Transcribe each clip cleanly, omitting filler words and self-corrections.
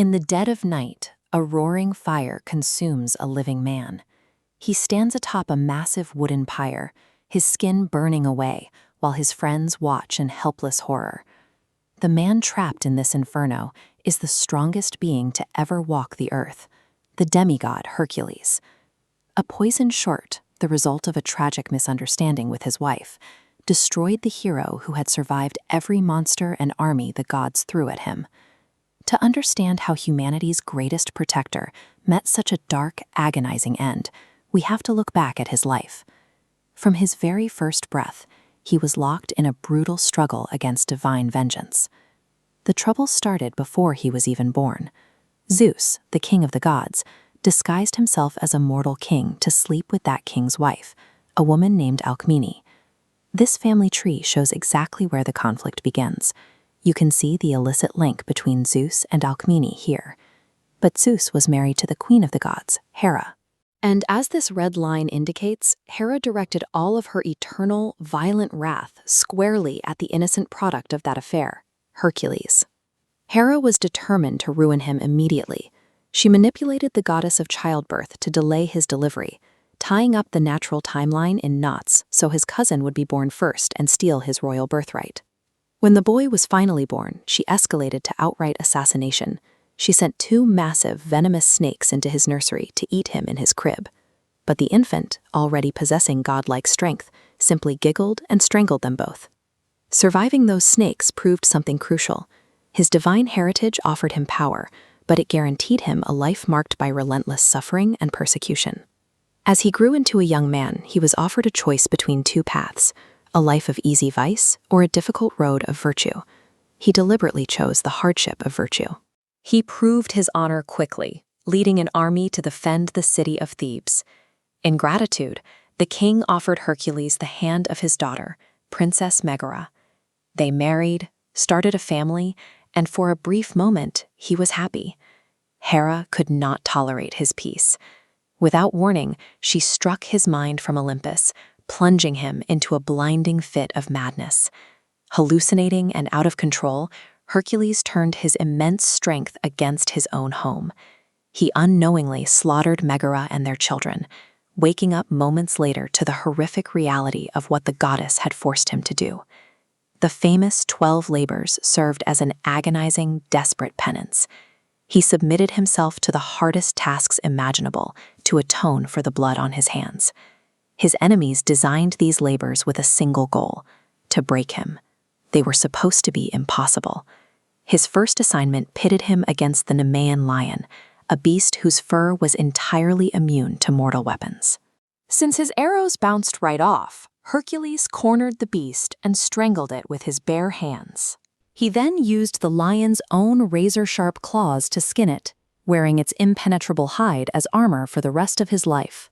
In the dead of night, a roaring fire consumes a living man. He stands atop a massive wooden pyre, his skin burning away, while his friends watch in helpless horror. The man trapped in this inferno is the strongest being to ever walk the earth, the demigod Hercules. A poisoned shot, the result of a tragic misunderstanding with his wife, destroyed the hero who had survived every monster and army the gods threw at him. To understand how humanity's greatest protector met such a dark, agonizing end, we have to look back at his life. From his very first breath, he was locked in a brutal struggle against divine vengeance. The trouble started before he was even born. Zeus, the king of the gods, disguised himself as a mortal king to sleep with that king's wife, a woman named Alcmene. This family tree shows exactly where the conflict begins. You can see the illicit link between Zeus and Alcmene here. But Zeus was married to the queen of the gods, Hera. And as this red line indicates, Hera directed all of her eternal, violent wrath squarely at the innocent product of that affair, Hercules. Hera was determined to ruin him immediately. She manipulated the goddess of childbirth to delay his delivery, tying up the natural timeline in knots so his cousin would be born first and steal his royal birthright. When the boy was finally born, she escalated to outright assassination. She sent 2 massive, venomous snakes into his nursery to eat him in his crib. But the infant, already possessing godlike strength, simply giggled and strangled them both. Surviving those snakes proved something crucial. His divine heritage offered him power, but it guaranteed him a life marked by relentless suffering and persecution. As he grew into a young man, he was offered a choice between 2 paths, a life of easy vice or a difficult road of virtue. He deliberately chose the hardship of virtue. He proved his honor quickly, leading an army to defend the city of Thebes. In gratitude, the king offered Hercules the hand of his daughter, Princess Megara. They married, started a family, and for a brief moment, he was happy. Hera could not tolerate his peace. Without warning, she struck his mind from Olympus, plunging him into a blinding fit of madness. Hallucinating and out of control, Hercules turned his immense strength against his own home. He unknowingly slaughtered Megara and their children, waking up moments later to the horrific reality of what the goddess had forced him to do. The famous 12 labors served as an agonizing, desperate penance. He submitted himself to the hardest tasks imaginable to atone for the blood on his hands. His enemies designed these labors with a single goal: to break him. They were supposed to be impossible. His first assignment pitted him against the Nemean lion, a beast whose fur was entirely immune to mortal weapons. Since his arrows bounced right off, Hercules cornered the beast and strangled it with his bare hands. He then used the lion's own razor-sharp claws to skin it, wearing its impenetrable hide as armor for the rest of his life.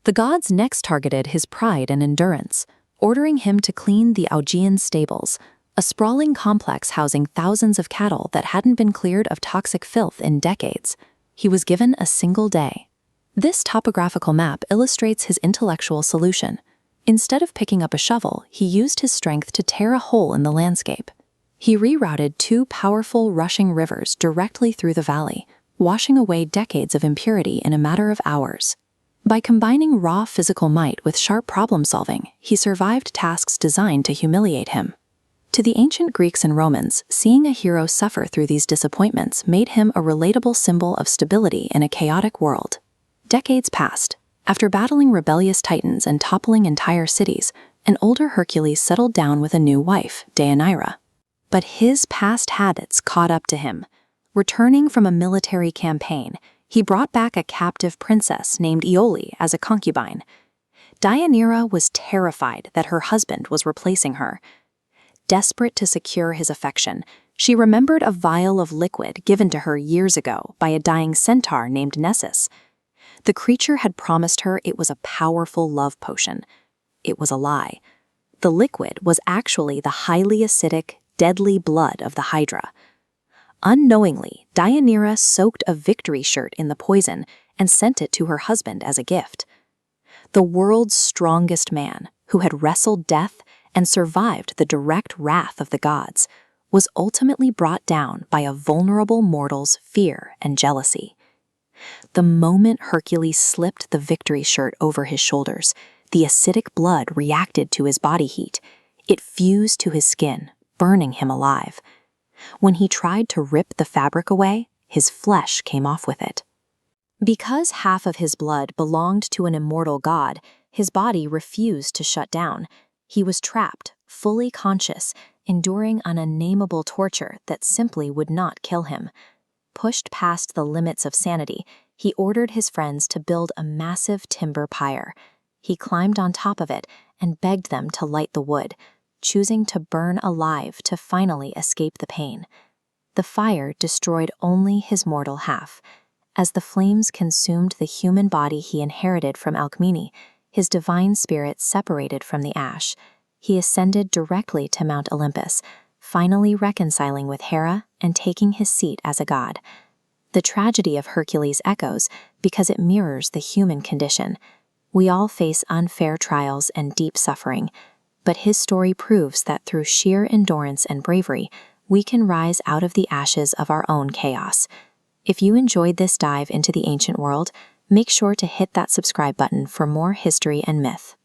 The gods next targeted his pride and endurance, ordering him to clean the Augean stables, a sprawling complex housing thousands of cattle that hadn't been cleared of toxic filth in decades. He was given a single day. This topographical map illustrates his intellectual solution. Instead of picking up a shovel, he used his strength to tear a hole in the landscape. He rerouted 2 powerful, rushing rivers directly through the valley, washing away decades of impurity in a matter of hours. By combining raw physical might with sharp problem-solving, he survived tasks designed to humiliate him. To the ancient Greeks and Romans, seeing a hero suffer through these disappointments made him a relatable symbol of stability in a chaotic world. Decades passed. After battling rebellious titans and toppling entire cities, an older Hercules settled down with a new wife, Deianira. But his past habits caught up to him. Returning from a military campaign, he brought back a captive princess named Iole as a concubine. Deianira was terrified that her husband was replacing her. Desperate to secure his affection, she remembered a vial of liquid given to her years ago by a dying centaur named Nessus. The creature had promised her it was a powerful love potion. It was a lie. The liquid was actually the highly acidic, deadly blood of the Hydra. Unknowingly, Deianira soaked a victory shirt in the poison and sent it to her husband as a gift. The world's strongest man, who had wrestled death and survived the direct wrath of the gods, was ultimately brought down by a vulnerable mortal's fear and jealousy. The moment Hercules slipped the victory shirt over his shoulders, the acidic blood reacted to his body heat. It fused to his skin, burning him alive. When he tried to rip the fabric away, his flesh came off with it. Because half of his blood belonged to an immortal god, his body refused to shut down. He was trapped, fully conscious, enduring an unnameable torture that simply would not kill him. Pushed past the limits of sanity, he ordered his friends to build a massive timber pyre. He climbed on top of it and begged them to light the wood, choosing to burn alive to finally escape the pain. The fire destroyed only his mortal half. As the flames consumed the human body he inherited from Alcmene, his divine spirit separated from the ash. He ascended directly to Mount Olympus, finally reconciling with Hera and taking his seat as a god. The tragedy of Hercules echoes because it mirrors the human condition. We all face unfair trials and deep suffering, but his story proves that through sheer endurance and bravery, we can rise out of the ashes of our own chaos. If you enjoyed this dive into the ancient world, make sure to hit that subscribe button for more history and myth.